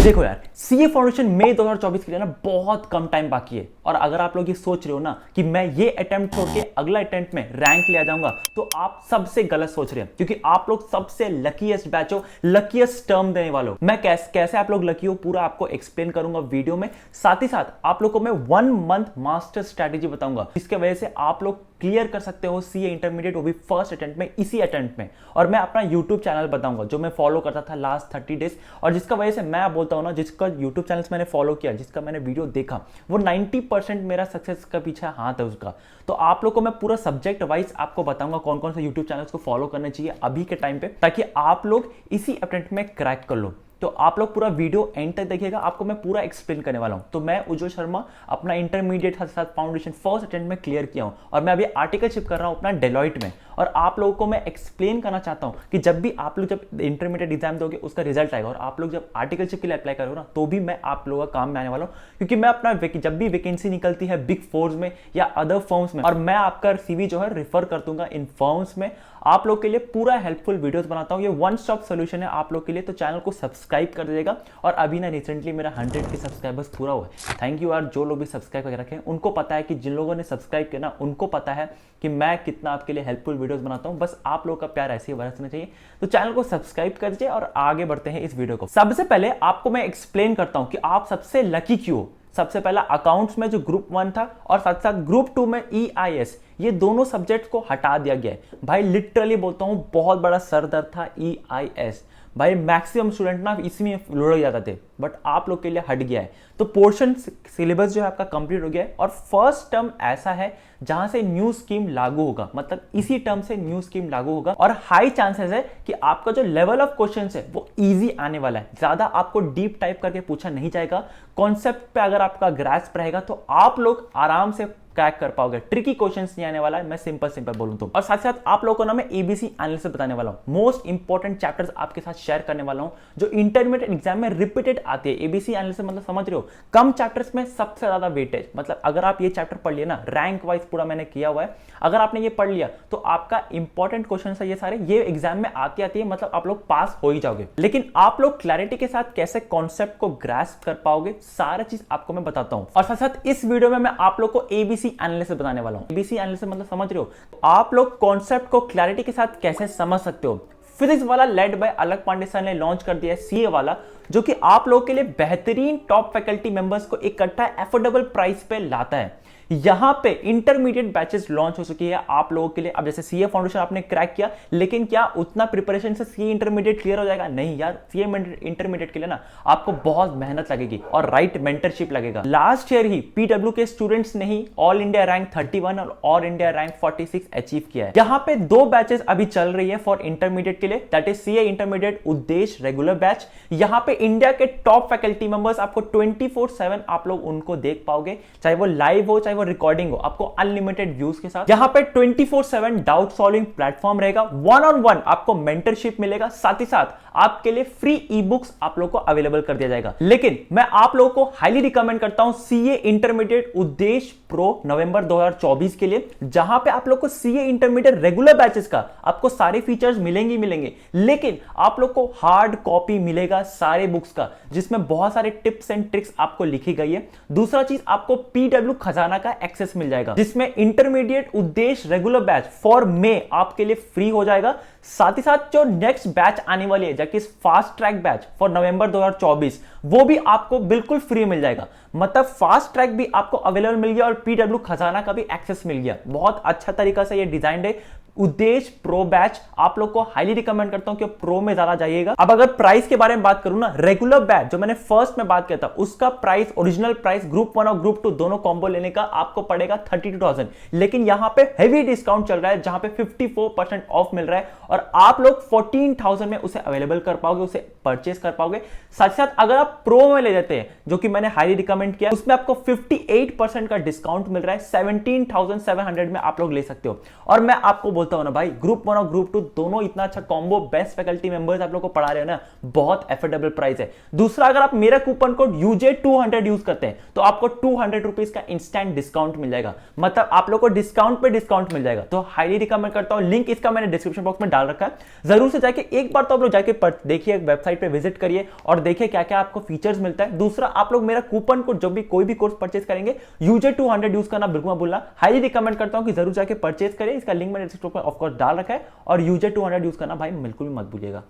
देखो यार, CA foundation मई 2024 के लिए ना बहुत कम टाइम बाकी है। और अगर आप लोग ये सोच रहे हो ना कि मैं ये अटेम्प्ट छोड़ के अगला अटेम्प्ट में रैंक ले आ जाऊंगा, तो आप सबसे गलत सोच रहे हैं, क्योंकि आप लोग सबसे लकीएस्ट बैच हो, लकीएस्ट टर्म देने वाले हो। मैं कैसे आप लोग लकी हो पूरा आपको एक्सप्लेन करूंगा वीडियो में। साथ ही साथ आप लोग को मैं 1 मंथ मास्टर स्ट्रेटेजी बताऊंगा, जिसके वजह से आप लोग क्लियर कर सकते हो सीए इंटरमीडिएट, वो भी फर्स्ट अटेम्प्ट में, इसी अटेम्प्ट में। और मैं अपना यूट्यूब चैनल बताऊंगा जो मैं फॉलो करता था लास्ट 30 डेज, और जिसका वजह से मैं बोलता हूं ना, जिसका यूट्यूब चैनल मैंने फॉलो किया, जिसका मैंने वीडियो देखा, वो 90% मेरा सक्सेस का पीछे हाथ है उसका। तो आप लोग को मैं पूरा सब्जेक्ट वाइज आपको बताऊंगा कौन कौन से यूट्यूब चैनल्स को फॉलो करना चाहिए अभी के टाइम पे, ताकि आप लोग इसी अटेम्प्ट में क्रैक कर लो। तो आप लोग पूरा वीडियो एंड तक देखिएगा, आपको मैं पूरा एक्सप्लेन करने वाला हूं। तो मैं उज्जवल शर्मा अपना इंटरमीडिएट साथ फाउंडेशन फर्स्ट अटेम्प्ट में क्लियर किया हूं, और मैं अभी आर्टिकलशिप कर रहा हूं अपना डेलॉइट में। और आप लोगों को मैं एक्सप्लेन करना चाहता हूं कि जब भी आप लोग जब इंटरमीडिएट एग्जाम दोगे उसका रिजल्ट आएगा, और आप लोग जब आर्टिकलशिप के लिए अप्लाई करोगे ना, तो भी मैं आप लोगों का काम में आने वाला हूं। क्योंकि मैं अपना जब भी वैकेंसी निकलती है बिग फोर्स में या अदर फर्म्स में, और मैं आपका सीवी जो है रेफर कर दूंगा इन फर्म्स में, आप लोग के लिए पूरा हेल्पफुल वीडियोस बनाता हूं। ये वन स्टॉप सोल्यूशन है आप लोग के लिए। तो चैनल को सब्सक्राइब कर दीजिएगा। और अभी ना रिसेंटली मेरा 100 के सब्सक्राइबर्स पूरा हुआ है। थैंक यू यार, जो लोग भी सब्सक्राइब करके रखे हैं, उनको पता है कि जिन लोगों ने सब्सक्राइब किया ना, उनको पता है कि मैं कितना आपके लिए हेल्पफुल वीडियोस बनाता हूं। बस आप लोग का प्यार ऐसे ही बरसना चाहिए। तो चैनल को सब्सक्राइब कर दीजिए और आगे बढ़ते हैं इस वीडियो को। सबसे पहले आपको मैं एक्सप्लेन करता हूं कि आप सबसे लकी क्यों। सबसे पहला अकाउंट्स में जो ग्रुप 1 था, और साथ साथ ग्रुप 2 में EIS, ये दोनों सब्जेक्ट को हटा दिया गया है। भाई लिटरली बोलता हूं, बहुत बड़ा सरदर्द था EIS। भाई मैक्सिमम स्टूडेंट ना इसमें लुढ़क जाते थे, बट आप लोग के लिए हट गया है। तो पोर्शन सिलेबस जो है आपका कंप्लीट हो गया है, और फर्स्ट टर्म ऐसा है जहां से न्यू स्कीम लागू होगा, मतलब इसी टर्म से न्यू स्कीम लागू होगा। और हाई चांसेस है कि आपका जो लेवल ऑफ क्वेश्चन है वो इजी आने वाला है। ज्यादा आपको डीप टाइप करके पूछा नहीं जाएगा। कॉन्सेप्ट पे अगर आपका ग्रास्प रहेगा तो आप लोग आराम से क्रैक कर पाओगे। ट्रिकी क्वेश्चंस नहीं आने वाला है, मैं सिंपल बोलूं तो। और साथ साथ आप लोगों को ना मैं ABC एनालिसिस बताने वाला हूं। मोस्ट इंपॉर्टेंट चैप्टर्स आपके साथ शेयर करने वाला हूं, जो इंटरमीडिएट एग्जाम में रिपीटेड आते हैं। ABC एनालिसिस मतलब समझ रहे हो, कम चैप्टर्स में सबसे ज्यादा वेटेज। मतलब अगर आप ये चैप्टर पढ़ लिया ना, रैंक वाइज पूरा मैंने किया हुआ है, अगर आपने ये पढ़ लिया तो आपका इंपॉर्टेंट क्वेश्चन है ये सारे, ये एग्जाम में आती है, मतलब आप लोग पास हो ही जाओगे। लेकिन आप लोग क्लैरिटी के साथ कैसे कॉन्सेप्ट को ग्रास्प कर पाओगे, सारा चीज आपको मैं बताता हूं। और साथ साथ इस वीडियो में मैं आप लोग को ABC एनालिसिस बताने वाला हूं। ABC एनालिसिस मतलब समझ रहे हो, आप लोग कॉन्सेप्ट को क्लैरिटी के साथ कैसे समझ सकते हो। फिजिक्स वाला led by Alakh Pandey sir ने लॉन्च कर दिया है सीए वाला, जो कि आप लोगों के लिए बेहतरीन टॉप फैकल्टी मेंबर्स को इकट्ठा एफोर्डेबल प्राइस पे लाता है। यहां पे इंटरमीडिएट बैचेस लॉन्च हो चुकी है आप लोगों के लिए। अब जैसे सीए फाउंडेशन आपने क्रैक किया, लेकिन क्या उतना प्रिपरेशन से सीए इंटरमीडिएट क्लियर हो जाएगा? नहीं यार, सीए इंटरमीडिएट के लिए ना आपको बहुत मेहनत लगेगी और राइट मेंटरशिप लगेगा। लास्ट ईयर ही पीडब्ल्यू के स्टूडेंट्स ने ही ऑल इंडिया रैंक 31 और ऑल इंडिया रैंक 46 अचीव किया है। यहां पे 2 बैचेस अभी चल रही है फॉर इंटरमीडिएट के लिए, दैट इज सीए इंटरमीडिएट उद्देश्य रेगुलर बैच। यहां पे इंडिया के टॉप फैकल्टी मेंबर्स आपको 24/7 आप लोग उनको देख पाओगे, चाहे वो लाइव हो चाहे वो रिकॉर्डिंग हो, आपको अनलिमिटेड व्यूज के साथ। यहां पे 24/7 डाउट सॉल्विंग प्लेटफॉर्म रहेगा, 1-on-1 आपको मेंटरशिप मिलेगा, साथ ही साथ आपके लिए फ्री ई बुक्स आप लोगों को अवेलेबल कर दिया जाएगा। लेकिन मैं आप लोगों को हाईली रिकमेंड करता हूं सीए इंटरमीडिएट उद्देश्य प्रो नवंबर 2024 के लिए, जहां पे आप लोग को सीए इंटरमीडिएट रेगुलर बैचेस का आपको सारे फीचर्स मिलेंगे, लेकिन आप लोग को हार्ड कॉपी मिलेगा सारे बुक्स का, जिसमें बहुत सारे टिप्स एंड ट्रिक्स आपको लिखी गई है। दूसरा चीज, आपको पीडब्ल्यू खजाना का एक्सेस मिल जाएगा, जिसमें इंटरमीडिएट उद्देश्य रेगुलर बैच फॉर मे आपके लिए फ्री हो जाएगा। साथ ही साथ जो नेक्स्ट बैच आने वाली है, जबकि फास्ट ट्रैक बैच फॉर नवंबर 2024, वो भी आपको बिल्कुल फ्री मिल जाएगा। मतलब फास्ट ट्रैक भी आपको अवेलेबल मिल गया और पीडब्ल्यू खजाना का भी एक्सेस मिल गया। बहुत अच्छा तरीका से ये डिजाइन है। उद्देश्य प्रो बैच आप लोग को हाईली रिकमेंड करता हूं कि प्रो में ज्यादा जाइएगा। अब अगर प्राइस के बारे में बात करूं ना, रेगुलर बैच जो मैंने फर्स्ट में बात किया था, उसका प्राइस ओरिजिनल प्राइस ग्रुप 1 और ग्रुप 2 दोनों कॉम्बो लेने का आपको पड़ेगा 32,000। लेकिन यहां पे हेवी डिस्काउंट चल रहा है, जहां पे 54% ऑफ मिल रहा है, और आप लोग 14,000 में उसे अवेलेबल कर पाओगे, उसे परचेस कर पाओगे। साथ ही साथ अगर आप प्रो में ले जाते हैं, जो कि मैंने हाईली रिकमेंड किया, उसमें आपको 58% का डिस्काउंट मिल रहा है, 17,700 में आप लोग ले सकते हो। और मैं आपको बोलता हूं ना भाई, ग्रुप 1 और ग्रुप 2 दोनों इतना अच्छा कॉम्बो, बेस्ट फैकल्टी मेंबर्स आप लोग को पढ़ा रहे हो ना, बहुत एफोर्डेबल प्राइस है। दूसरा, अगर आप मेरा कूपन कोड UJ200 यूज करते हैं तो आपको 200 रुपीज का इंस्टेंट डिस्काउंट मिल जाएगा, मतलब आप लोग को डिस्काउंट पे डिस्काउंट मिल जाएगा। तो हाईली रिकमेंड करता हूं, लिंक इसका मैंने डिस्क्रिप्शन बॉक्स में डाल रखा है, जरूर से जाके एक बार तो आप लोग जाके देखिए, वेबसाइट पे विजिट करिए और देखिए क्या क्या आपको फीचर्स मिलता है। दूसरा, आप लोग मेरा कूपन कोड जब भी कोई भी कोर्स परचेज करेंगे UJ200 यूज करना बिल्कुल मत भूलना। हाईली रिकमेंड करता हूं कि जरूर जाके परचेज करें, इसका लिंक मैंने डिस्क्रिप्शन में ऑफ कोर्स डाल रखा है, और UJ200 यूज करना भाई बिल्कुल भी मत भूलिएगा।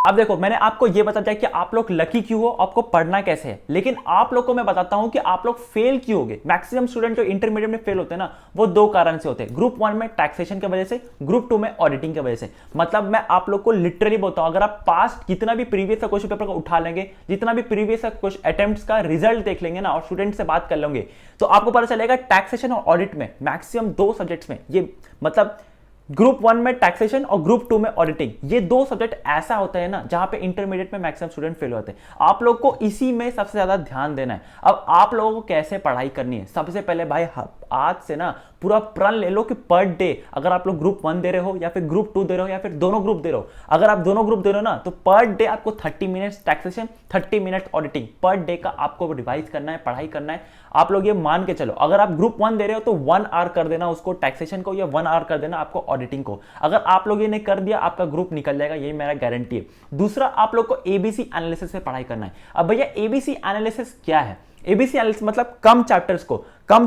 अब देखो, मैंने आपको यह बता दिया कि आप लोग लकी क्यों हो, आपको पढ़ना कैसे है, लेकिन आप लोग को मैं बताता हूं कि आप लोग फेल क्यों होगे। मैक्सिमम स्टूडेंट जो इंटरमीडिएट में फेल होते हैं ना, वो दो कारण से होते हैं, ग्रुप 1 में टैक्सेशन की वजह से, ग्रुप 2 में ऑडिटिंग की वजह से। मतलब मैं आप लोग को लिटरली बोलता हूं, अगर आप पास्ट जितना भी प्रीवियस का क्वेश्चन पेपर को उठा लेंगे, जितना भी प्रीवियस क्वेश्चन अटेम्प्ट्स का रिजल्ट देख लेंगे ना, और स्टूडेंट से बात कर लेंगे, तो आपको पता चलेगा टैक्सेशन और ऑडिट में मैक्सिमम 2 सब्जेक्ट्स में, ये मतलब ग्रुप 1 में टैक्सेशन और ग्रुप 2 में ऑडिटिंग, ये 2 सब्जेक्ट ऐसा होता है ना जहां पे इंटरमीडिएट में मैक्सिमम स्टूडेंट फेल होते हैं। आप लोग को इसी में सबसे ज्यादा ध्यान देना है। अब आप लोगों को कैसे पढ़ाई करनी है, सबसे पहले भाई आज से ना पूरा प्रण ले लो कि पर डे, अगर आप लोग ग्रुप 1 दे रहे हो या फिर ग्रुप 2 दे रहे हो या फिर दोनों ग्रुप दे रहे हो, अगर आप दोनों ग्रुप दे रहे हो ना, तो पर डे आपको 30 minutes taxation, 30 minutes auditing, per day का आपको रिवाइज करना है, पढ़ाई करना है। आप लोग ये मान के चलो, अगर आप ग्रुप 1 दे रहे हो तो 1 आवर कर देना उसको टैक्सेशन को, या 1 आवर कर देना आपको ऑडिटिंग को। अगर आप लोग ये नहीं कर दिया, आपका ग्रुप निकल जाएगा, ये मेरा गारंटी है। दूसरा, आप लोग को एबीसी एनालिसिस से पढ़ाई करना है। अब भैया एबीसी एनालिसिस क्या है? एबीसी एनालिसिस मतलब कम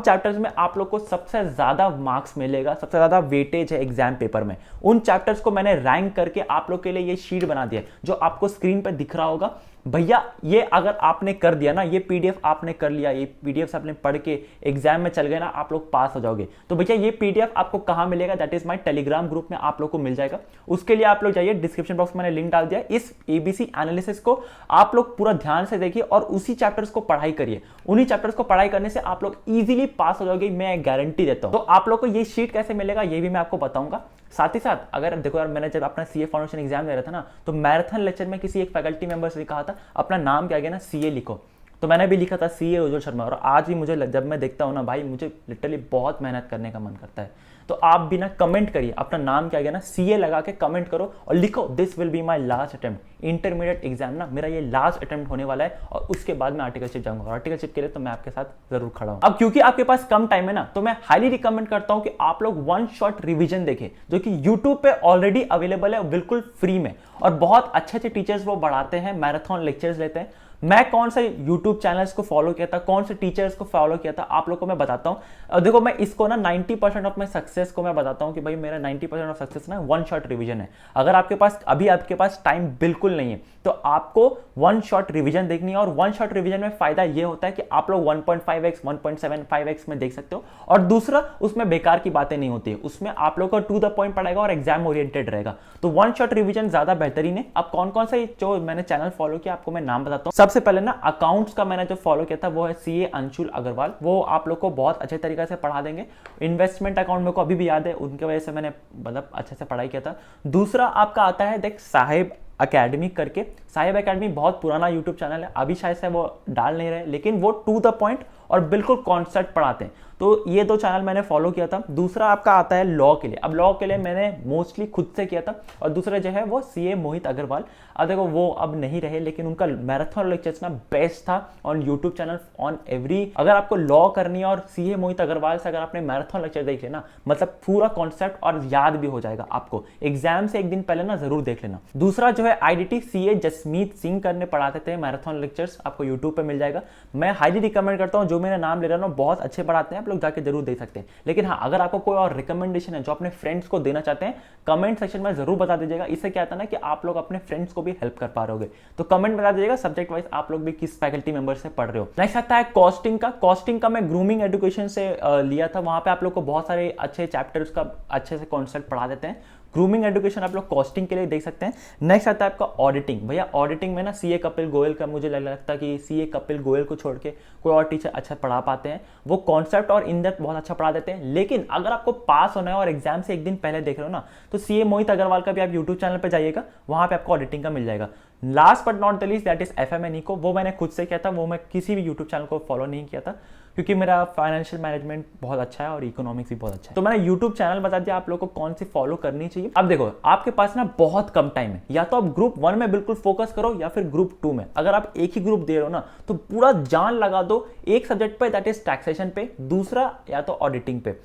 चैप्टर्स में आप लोग को सबसे ज्यादा मार्क्स मिलेगा, सबसे ज्यादा वेटेज है एग्जाम पेपर में। उन चैप्टर्स को मैंने रैंक करके आप लोग के लिए ये शीट बना दिया है, जो आपको स्क्रीन पर दिख रहा होगा। भैया ये अगर आपने कर दिया ना, ये पीडीएफ आपने कर लिया, ये पीडीएफ आपने पढ़ के एग्जाम में चल गए ना, आप लोग पास हो जाओगे। तो भैया ये पीडीएफ आपको कहां मिलेगा? That is my Telegram group में आप लोग को मिल जाएगा। उसके लिए आप लोग जाइए, डिस्क्रिप्शन बॉक्स में मैंने लिंक डाल दिया। इस एबीसी एनालिसिस को आप लोग पूरा ध्यान से देखिए और उसी चैप्टर्स को पढ़ाई करिए। उन्हीं चैप्टर्स को पढ़ाई करने से आप लोग इजीली पास हो जाओगे, मैं गारंटी देता हूं। तो आप लोग को ये शीट कैसे मिलेगा ये भी मैं आपको बताऊंगा। साथ ही साथ अगर देखो यार, मैंने जब अपना सीए फाउंडेशन एग्जाम दे रहा था ना, तो मैराथन लेक्चर में किसी एक फैकल्टी मेंबर से कहा था अपना नाम क्या गया ना, सीए लिखो। तो मैंने भी लिखा था सीए उज्ज्वल शर्मा, और आज भी मुझे जब मैं देखता हूं ना भाई, मुझे लिटरली बहुत मेहनत करने का मन करता है। तो आप भी ना कमेंट करिए, अपना नाम क्या गया ना, सीए लगा के कमेंट करो और लिखो this will be my last attempt. Intermediate exam ना मेरा ये लास्ट अटेम्प्ट होने वाला है, और उसके बाद मैं आर्टिकलशिप जाऊंगा। आर्टिकलशिप के लिए तो मैं आपके साथ जरूर खड़ा हूं। अब क्योंकि आपके पास कम टाइम है ना, तो मैं हाईली रिकमेंड करता हूं कि आप लोग वन शॉट रिवीजन देखें, जो कि यूट्यूब पे ऑलरेडी अवेलेबल है बिल्कुल फ्री में, और बहुत अच्छे अच्छे टीचर्स वो बढ़ाते हैं, मैराथन लेक्चर्स लेते हैं। मैं कौन से YouTube चैनल्स को फॉलो किया था, कौन से टीचर्स को फॉलो किया था, आप लोगों को मैं बताता हूं। और देखो, मैं इसको ना 90% ऑफ माई सक्सेस को मैं बताता हूं कि भाई मेरा 90% ऑफ सक्सेस ना वन शॉट रिवीजन है। अगर आपके पास टाइम बिल्कुल नहीं है, तो आपको वन शॉट रिवीजन देखनी है। और वन शॉट रिवीजन में फायदा यह होता है कि आप लोग 1.5x 1.75x में देख सकते हो, और दूसरा उसमें बेकार की बातें नहीं होती है, उसमें आप लोग को टू द पॉइंट पड़ेगा और एग्जाम ओरिएंटेड रहेगा। तो वन शॉट रिवीजन ज्यादा बेहतरीन है। अब कौन कौन से जो मैंने चैनल फॉलो किया आपको मैं नाम बताता हूँ। सबसे पहले ना अकाउंट्स का मैंने जो फॉलो किया था वो है सीए अंशुल अग्रवाल, वो आप लोग को बहुत अच्छे तरीके से पढ़ा देंगे। इन्वेस्टमेंट अकाउंट मेरे को अभी भी याद है, उनके वजह से मैंने मतलब अच्छे से पढ़ाई किया था। दूसरा आपका आता है देख साहिब अकेडमी करके। साहिब अकेडमी बहुत पुराना यूट्यूब चैनल है, अभी शायद से वो डाल नहीं रहे, लेकिन वो टू द पॉइंट और बिल्कुल कॉन्सेप्ट पढ़ाते हैं। तो ये 2 चैनल मैंने फॉलो किया था। दूसरा आपका आता है लॉ के लिए। अब लॉ के लिए मैंने मोस्टली खुद से किया था, और दूसरा जो है वो सीए मोहित अग्रवाल। अब देखो वो अब नहीं रहे, लेकिन उनका मैराथन लेक्चर्स ना बेस्ट था on YouTube channel on every. अगर आपको लॉ करनी है और सीए मोहित अग्रवाल से अगर आपने मैराथन लेक्चर देख लेना, मतलब पूरा कॉन्सेप्ट और याद भी हो जाएगा आपको। एग्जाम से एक दिन पहले ना जरूर देख लेना। दूसरा जो है आईडीटी सीए जसमीत सिंह करने पढ़ाते थे मैराथन लेक्चर्स, आपको यूट्यूब पे मिल जाएगा। मैं हाईली रिकमेंड करता हूँ, जो मेरा नाम ले रहा हूँ बहुत अच्छे पढ़ाते हैं, आप लोग जाके जरूर दे सकते हैं। लेकिन हाँ, अगर आपको कोई और रिकमेंडेशन है जो अपने फ्रेंड्स को देना चाहते हैं, कमेंट सेक्शन में जरूर बता दीजिएगा। इससे क्या आता है ना कि आप लोग अपने फ्रेंड्स को भी हेल्प कर पा रहे हो। तो कमेंट बता दीजिएगा सब्जेक्ट वाइज आप लोग भी किस फैकल्टी मेंबर से पढ़ रहे हो। नेक्स्ट आता है कॉस्टिंग का मैं ग्रूमिंग एजुकेशन से लिया था। वहां पे आप लोग को बहुत सारे अच्छे चैप्टर्स का अच्छे से कॉन्सेप्ट पढ़ा देते हैं। ग्रूमिंग एजुकेशन आप लोग कॉस्टिंग के लिए देख सकते हैं। नेक्स्ट आता है आपका ऑडिटिंग। भैया ऑडिटिंग में ना सीए कपिल गोयल का मुझे लगता है कि सीए कपिल गोयल को छोड़ के कोई और टीचर अच्छा पढ़ा पाते हैं। वो कॉन्सेप्ट और इन डेप्थ बहुत अच्छा पढ़ा देते हैं। लेकिन अगर आपको पास होना है और एग्जाम से एक दिन पहले देख रहे हो ना, तो सीए मोहित अग्रवाल का भी आप यूट्यूब चैनल पर जाइएगा, वहां पर आपको ऑडिटिंग का मिल जाएगा। Last but not the least that is FMA निको। वो मैंने खुद से किया था, वो मैं किसी भी यूट्यूब चैनल को फॉलो नहीं किया था। क्योंकि मेरा फाइनेंशियल मैनेजमेंट बहुत अच्छा है और इकोनॉमिक्स भी बहुत अच्छा है। तो मैंने यूट्यूब चैनल बता दिया आप लोगों को कौन सी फॉलो करनी चाहिए। अब देखो आपके पास ना बहुत कम टाइम है, या तो आप ग्रुप 1 में बिल्कुल फोकस करो या फिर ग्रुप 2 में। अगर आप एक ही ग्रुप दे रहे हो ना तो पूरा जान लगा दो एक सब्जेक्ट पे, दैट इज टैक्सेशन पे, दूसरा या तो ऑडिटिंग पे।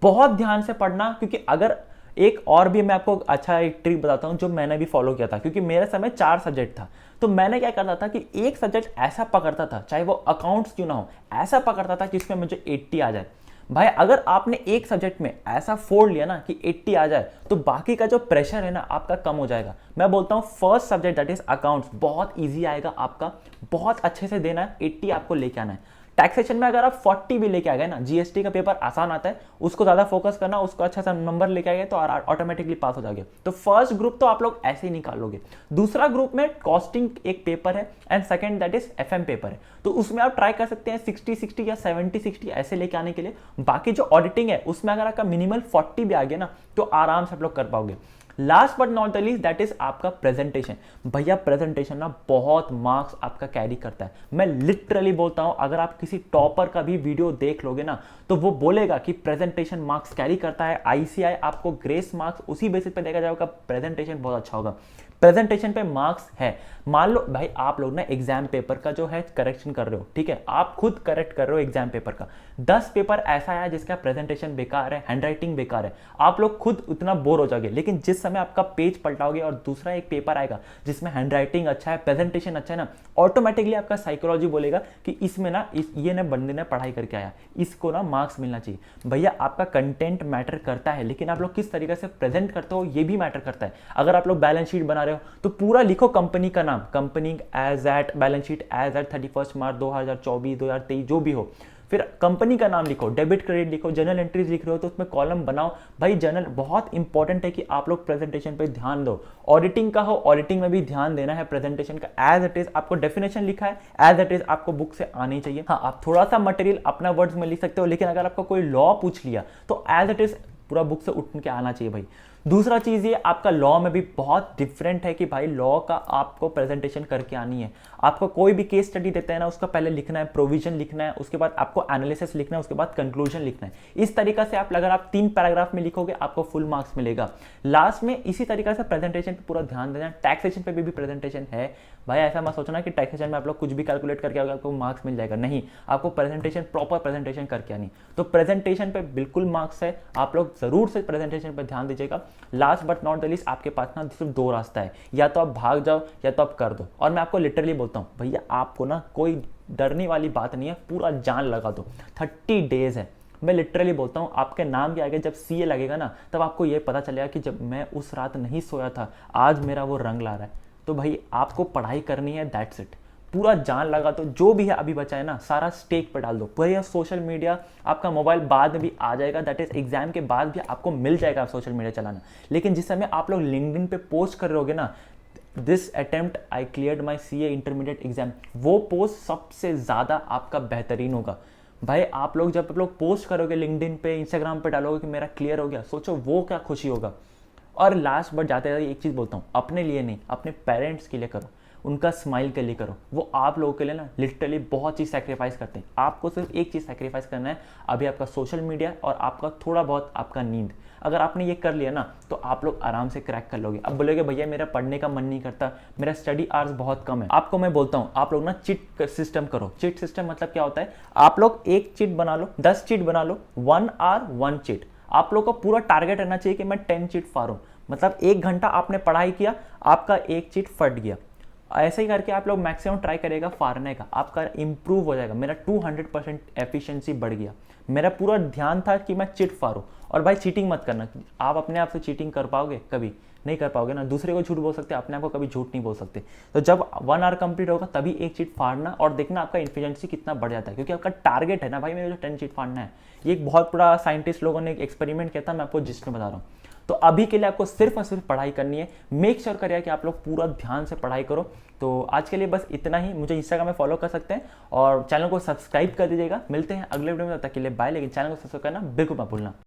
बहुत ध्यान से पढ़ना, क्योंकि अगर एक और भी मैं आपको अच्छा एक ट्रिक बताता हूं जो मैंने भी फॉलो किया था, क्योंकि मेरे समय 4 सब्जेक्ट था। तो मैंने क्या करता था कि एक सब्जेक्ट ऐसा पकड़ता था, चाहे वो अकाउंट्स क्यों ना हो, ऐसा पकड़ता था जिसमें मुझे 80 आ जाए। भाई अगर आपने एक सब्जेक्ट में ऐसा फोड़ लिया ना कि 80 आ जाए तो बाकी का जो प्रेशर है ना आपका कम हो जाएगा। मैं बोलता हूं first subject that is accounts बहुत इजी आएगा आपका, बहुत अच्छे से देना है, 80 आपको लेके आना है। टैक्सेशन में अगर आप 40 भी लेके आ गए ना, जीएसटी का पेपर आसान आता है, उसको ज्यादा फोकस करना, उसको अच्छा सा नंबर लेके आ गए तो ऑटोमेटिकली पास हो जाओगे। तो फर्स्ट ग्रुप तो आप लोग ऐसे ही निकाल लोगे। दूसरा ग्रुप में कॉस्टिंग एक पेपर है and second that is FM paper है, तो उसमें आप ट्राई कर सकते हैं 60-60 या 70-60 ऐसे लेके आने के लिए। बाकी जो ऑडिटिंग है उसमें अगर आपका मिनिमल 40 भी आ गया ना तो आराम से आप लोग कर पाओगे। Last but not the least that is आपका प्रेजेंटेशन। भैया प्रेजेंटेशन ना बहुत मार्क्स आपका कैरी करता है। मैं लिटरली बोलता हूं, अगर आप किसी टॉपर का भी वीडियो देख लोगे ना तो वो बोलेगा कि प्रेजेंटेशन मार्क्स कैरी करता है। आईसीआई आपको ग्रेस मार्क्स उसी बेसिस पे देगा जाएगा, प्रेजेंटेशन बहुत अच्छा होगा। प्रेजेंटेशन पे मार्क्स है। मान लो भाई आप लोग ना एग्जाम पेपर का जो है करेक्शन कर रहे हो, ठीक है, आप खुद करेक्ट कर रहे हो एग्जाम पेपर का, 10 पेपर ऐसा है जिसका प्रेजेंटेशन बेकार है, हैंडराइटिंग बेकार है, आप लोग खुद उतना बोर हो जाओगे। लेकिन जिस समय आपका पेज पलटाओगे और दूसरा एक पेपर आएगा जिसमें हैंडराइटिंग अच्छा है, प्रेजेंटेशन अच्छा है ना, ऑटोमेटिकली आपका साइकोलॉजी बोलेगा कि इसमें ना ये ना बंदे ने पढ़ाई करके आया, इसको ना मार्क्स मिलना चाहिए। भैया आपका कंटेंट मैटर करता है, लेकिन आप लोग किस तरीके से प्रेजेंट करते हो ये भी मैटर करता है। अगर आप लोग बैलेंस शीट बना रहे हो तो पूरा लिखो कंपनी का नाम, company as at, balance sheet as at 31 March 2024 2023 जो भी हो, फिर कंपनी का नाम लिखो, डेबिट क्रेडिट लिखो, जर्नल एंट्रीज लिख रहे हो तो उसमें कॉलम बनाओ। भाई जर्नल बहुत इंपॉर्टेंट है कि आप लोग प्रेजेंटेशन पे ध्यान दो। ऑडिटिंग का हो, ऑडिटिंग में भी ध्यान देना है प्रेजेंटेशन का। एज इट इज आपको डेफिनेशन लिखा है, एज इट इज आपको बुक से आनी चाहिए। हाँ आप थोड़ा सा मटेरियल अपना वर्ड्स में लिख सकते हो, लेकिन अगर आपको कोई लॉ पूछ लिया तो एज इट इज पूरा बुक से उठ के आना चाहिए भाई। दूसरा चीज ये आपका लॉ में भी बहुत डिफरेंट है कि भाई लॉ का आपको प्रेजेंटेशन करके आनी है। आपको कोई भी केस स्टडी देते हैं ना उसका पहले लिखना है, प्रोविजन लिखना है, उसके बाद आपको एनालिसिस लिखना है, उसके बाद कंक्लूजन लिखना है। इस तरीके से आप अगर आप 3 पैराग्राफ में लिखोगे आपको फुल मार्क्स मिलेगा। लास्ट में इसी तरीके से प्रेजेंटेशन पे पूरा ध्यान देना। टैक्सेशन पे भी प्रेजेंटेशन है भाई, ऐसा मत सोचना कि टैक्सेशन में आप लोग कुछ भी कैलकुलेट करके आओगे आपको मार्क्स मिल जाएगा, नहीं, आपको प्रेजेंटेशन प्रॉपर प्रेजेंटेशन करके आनी। तो प्रेजेंटेशन पे बिल्कुल मार्क्स है, आप लोग जरूर से प्रेजेंटेशन पे ध्यान दीजिएगा। Last but not the least आपके पास ना सिर्फ 2 रास्ता है, या तो आप भाग जाओ या तो आप कर दो। और मैं आपको लिटरली बोलता हूँ भैया आपको ना कोई डरने वाली बात नहीं है, पूरा जान लगा दो। 30 डेज है, मैं लिटरली बोलता हूँ आपके नाम के आगे जब सीए लगेगा ना तब आपको ये पता चलेगा कि जब मैं उस रात नहीं सोया था आज मेरा वो रंग ला रहा है। तो भाई आपको पढ़ाई करनी है, दैट्स इट। पूरा जान लगा तो जो भी है अभी बचा है ना सारा स्टेक पे डाल दो। भैया सोशल मीडिया आपका मोबाइल बाद में भी आ जाएगा, दैट इज एग्जाम के बाद भी आपको मिल जाएगा सोशल मीडिया चलाना। लेकिन जिस समय आप लोग लिंक्डइन पे पोस्ट कर रहे होगे ना this attempt I cleared my CA intermediate exam, वो पोस्ट सबसे ज़्यादा आपका बेहतरीन होगा। भाई आप लोग जब आप लोग पोस्ट करोगे लिंक्डइन पे, इंस्टाग्राम पे डालोगे कि मेरा क्लियर हो गया, सोचो वो क्या खुशी होगा। और लास्ट बट जाते जाते एक चीज़ बोलता हूँ, अपने लिए नहीं अपने पेरेंट्स के लिए करो, उनका स्माइल के लिए करो। वो आप लोगों के लिए ना लिटरली बहुत चीज़ सैक्रिफाइस करते हैं। आपको सिर्फ एक चीज़ सैक्रिफाइस करना है, अभी आपका सोशल मीडिया और आपका थोड़ा बहुत आपका नींद। अगर आपने ये कर लिया ना तो आप लोग आराम से क्रैक कर लोगे। अब बोलोगे भैया मेरा पढ़ने का मन नहीं करता, मेरा स्टडी आवर्स बहुत कम है। आपको मैं बोलता हूँ आप लोग ना चिट सिस्टम करो। चिट सिस्टम मतलब क्या होता है, आप लोग एक चिट बना लो, 10 चिट बना लो, 1 आवर 1 चिट। आप लोग का पूरा टारगेट रहना चाहिए कि मैं 10 चिट फाड़ूं, मतलब 1 घंटा आपने पढ़ाई किया, आपका एक चिट फट गया। ऐसे ही करके आप लोग मैक्सिमम ट्राई करेगा फाड़ने का, आपका इंप्रूव हो जाएगा। मेरा 200% एफिशिएंसी बढ़ गया। मेरा पूरा ध्यान था कि मैं चिट फाड़ूं। और भाई चीटिंग मत करना, आप अपने आप से चीटिंग कर पाओगे? कभी नहीं कर पाओगे ना। दूसरे को झूठ बोल सकते, अपने आप को कभी झूठ नहीं बोल सकते। तो जब 1 आवर कंप्लीट होगा तभी एक चीट फाड़ना और देखना आपका एफिशिएंसी कितना बढ़ जाता है, क्योंकि आपका टारगेट है ना भाई मेरे को 10 चीट फाड़ना है। ये एक बहुत बड़ा साइंटिस्ट लोगों ने एक एक्सपेरिमेंट किया था, मैं आपको जिसमें बता रहा हूँ। तो अभी के लिए आपको सिर्फ और सिर्फ पढ़ाई करनी है। मेक श्योर करिए कि आप लोग पूरा ध्यान से पढ़ाई करो। तो आज के लिए बस इतना ही। मुझे इंस्टाग्राम में फॉलो कर सकते हैं और चैनल को सब्सक्राइब कर दीजिएगा। मिलते हैं अगले वीडियो में, तब तक के लिए बाय। लेकिन चैनल को सब्सक्राइब करना बिल्कुल मत भूलना।